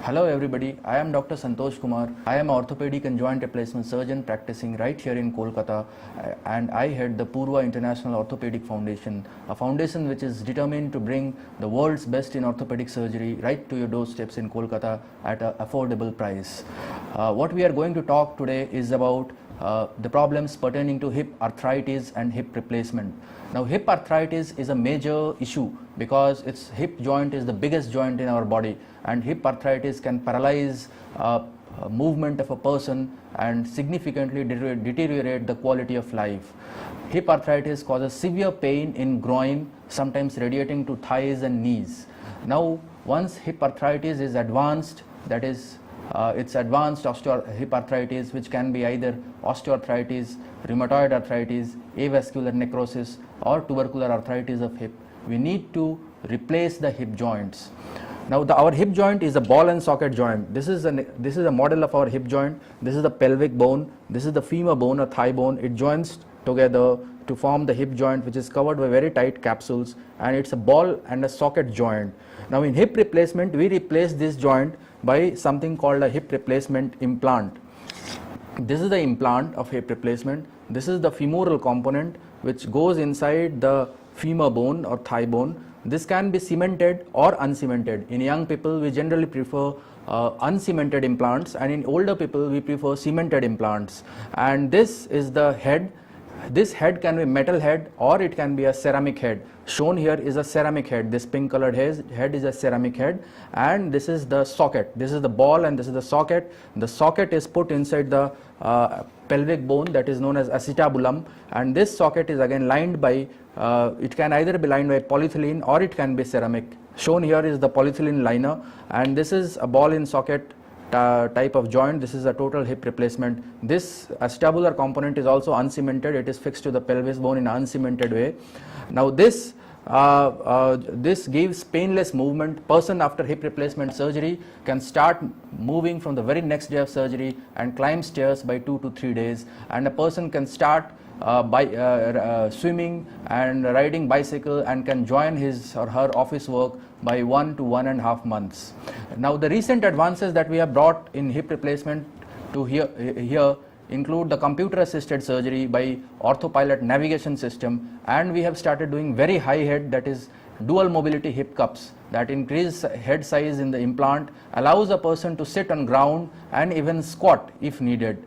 Hello everybody, I am Dr Santosh Kumar. I am an orthopedic and joint replacement surgeon practicing right here in Kolkata, and I head the Purva International Orthopedic Foundation, a foundation which is determined to bring the world's best in orthopedic surgery right to your doorsteps in Kolkata at an affordable price. What we are going to talk today is about the problems pertaining to hip arthritis and hip replacement. Now, hip arthritis is a major issue because its hip joint is the biggest joint in our body, and hip arthritis can paralyze movement of a person and significantly deteriorate the quality of life. Hip arthritis causes severe pain in groin, sometimes radiating to thighs and knees. Now, once hip arthritis is advanced, that is it's advanced hip arthritis, which can be either osteoarthritis, rheumatoid arthritis, avascular necrosis, or tubercular arthritis of hip. We need to replace the hip joints. Now, our hip joint is a ball and socket joint. This is a model of our hip joint. This is the pelvic bone. This is the femur bone or thigh bone. It joins together to form the hip joint, which is covered by very tight capsules, and it's a ball and a socket joint. Now, in hip replacement, we replace this joint by something called a hip replacement implant. This is the implant of hip replacement. This is the femoral component which goes inside the femur bone or thigh bone. This can be cemented or uncemented. In young people, we generally prefer uncemented implants, and in older people, we prefer cemented implants. And this is the head. This head can be metal head or it can be a ceramic head. Shown here is a ceramic head. This pink colored head is a ceramic head, and this is the socket. This is the ball and this is the socket. The socket is put inside the pelvic bone, that is known as acetabulum, and this socket is again lined by, it can either be lined by polyethylene or it can be ceramic. Shown here is the polyethylene liner, and this is a ball in socket type of joint. This is a total hip replacement. This acetabular component is also uncemented. It is fixed to the pelvis bone in an uncemented way. Now, this gives painless movement. Person after hip replacement surgery can start moving from the very next day of surgery and climb stairs by 2 to 3 days, and a person can start swimming and riding bicycle and can join his or her office work by 1 to 1.5 months. Now, the recent advances that we have brought in hip replacement to here include the computer assisted surgery by orthopilot navigation system, and we have started doing very high head, that is dual mobility hip cups, that increase head size in the implant, allows a person to sit on ground and even squat if needed.